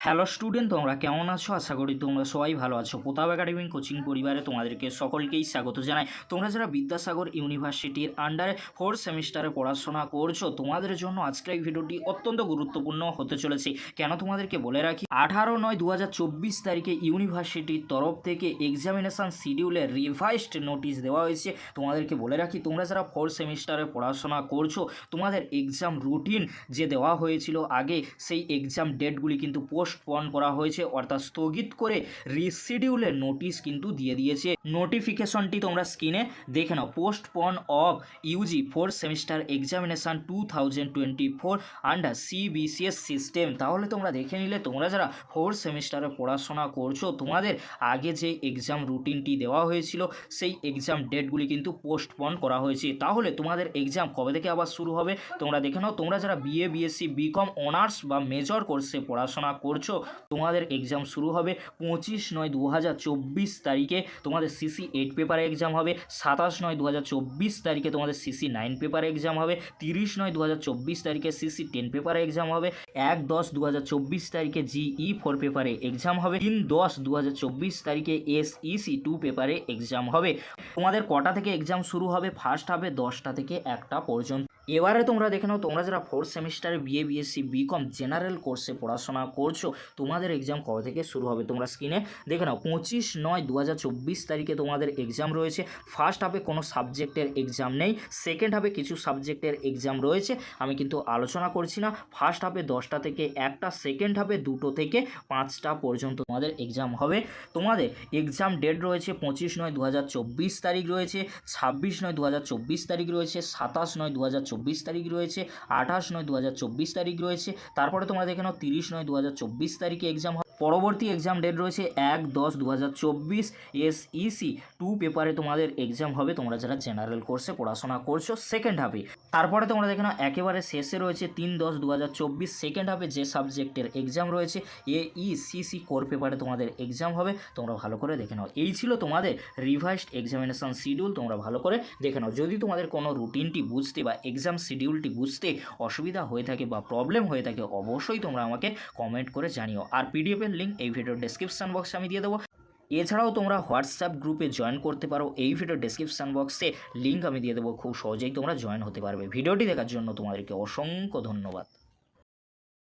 Hello student, তোমরা কেমন আছো? আশা করি তোমরা সবাই ভালো আছো। প্রতাপ একাডেমি কোচিং পরিবারে তোমাদেরকে সকলকেই স্বাগত জানাই। তোমরা যারা বিদ্যাসাগর ইউনিভার্সিটির আন্ডারে 4th সেমিস্টারে পড়াশোনা করছো, তোমাদের জন্য আজকের এই ভিডিওটি অত্যন্ত গুরুত্বপূর্ণ হতে চলেছে। কেন তোমাদেরকে বলে রাখি, 18/9/2024 তারিখে ইউনিভার্সিটির তরফ থেকে এক্সামিনেশান শিডিউলের রিভাইসড নোটিশ দেওয়া হয়েছে। তোমাদেরকে বলে রাখি, তোমরা যারা 4th সেমিস্টারে পড়াশোনা করছো, তোমাদের এক্সাম রুটিন যে দেওয়া হয়েছিল আগে, সেই এক্সাম ডেটগুলি কিন্তু পোস্টপন করা হয়েছে, অর্থাৎ স্থগিত করে রিশিডিউলের নোটিশ কিন্তু দিয়ে দিয়েছে। নোটিফিকেশনটি তোমরা স্ক্রিনে দেখে নাও। Postpone of UG 4th semester examination 2024 under CBCS system. তাহলে তোমরা দেখে নিলে, তোমরা যারা 4th সেমিস্টারে পড়াশোনা করছো, তোমাদের আগে যে এক্সাম রুটিনটি দেওয়া হয়েছিল, সেই এক্সাম ডেটগুলি কিন্তু পোস্টপন করা হয়েছে। তাহলে তোমাদের এক্সাম কবে থেকে আবার শুরু হবে তোমরা দেখে নাও। তোমরা যারা বিএ, বিএসসি, বিকম অনার্স বা মেজর কোর্সে পড়াশোনা করছো, তোমাদের এক্সাম শুরু হবে 25/9/2024 তারিখে। তোমাদের সিসি 8 পেপারে এক্সাম হবে। 27/9/2024 তারিখে তোমাদের সিসি 9 পেপারে এক্সাম হবে। 30/9/2024 তারিখে সিসি 10 পেপারে এক্সাম হবে। 1/10/2024 তারিখে জিই 4 পেপারে এক্সাম হবে। 3/10/2024 তারিখে এসইসি 2 পেপারে এক্সাম হবে। তোমাদের কটা থেকে এক্সাম শুরু হবে? ফার্স্ট হাফে 10টা থেকে 1টা পর্যন্ত। এবারে তোমরা দেখে নাও, তোমরা যারা 4th সেমিস্টারে বিএ, বিএসসি, বিকম জেনারেল কোর্সে পড়াশোনা করছো, তোমাদের এক্সাম কবে থেকে শুরু হবে তোমরা স্ক্রিনে দেখে নাও। 25/9/2024 তারিখে তোমাদের এক্সাম রয়েছে। ফার্স্ট হাফে কোনো সাবজেক্টের এক্সাম নেই, সেকেন্ড হাফে কিছু সাবজেক্টের এক্সাম রয়েছে, আমি কিন্তু আলোচনা করছি না। ফার্স্ট হাফে 10টা থেকে 1টা, সেকেন্ড হাফে 2টো থেকে 5টা পর্যন্ত তোমাদের এক্সাম হবে। তোমাদের এক্সাম ডেট রয়েছে 25/9/2024 তারিখ রয়েছে, 26/9/2024 তারিখ রয়েছে, 27/9/2024 তারিখ রয়েছে, 28/9/2024 তারিখ রয়েছে। তারপরে তোমরা দেখে নাও 30/9/2024 তারিখে এক্সাম হবে। পরবর্তী এক্সাম ডেট রয়েছে 1/10/2024, এসইসি 2 পেপারে তোমাদের এক্সাম হবে, তোমরা যারা জেনারেল কোর্সে পড়াশোনা করছো সেকেন্ড হাফে। তারপরে তোমরা দেখে নাও একেবারে শেষে রয়েছে 3/10/2024, সেকেন্ড হাফে যে সাবজেক্টের এক্সাম রয়েছে এইসিসি কোর পেপারে তোমাদের এক্সাম হবে। তোমরা ভালো করে দেখে নাও। এই ছিল তোমাদের রিভাইসড এক্সামিনেশান শিডিউল, তোমরা ভালো করে দেখে নাও। যদি তোমাদের কোনো রুটিনটি বুঝতে বা এক্সাম শিডিউলটি বুঝতে অসুবিধা হয়ে থাকে বা প্রবলেম হয়ে থাকে, অবশ্যই তোমরা আমাকে কমেন্ট করে জানিও। আর পিডিএফের লিঙ্ক এই ভিডিওর ডেসক্রিপশন বক্সে আমি দিয়ে দেবো। এছাড়াও তোমরা হোয়াটসঅ্যাপ গ্রুপে জয়েন করতে পারো, এই ভিডিওর ডেসক্রিপশন বক্সে লিঙ্ক আমি দিয়ে দেবো, খুব সহজেই তোমরা জয়েন হতে পারবে। ভিডিওটি দেখার জন্য তোমাদেরকে অসংখ্য ধন্যবাদ।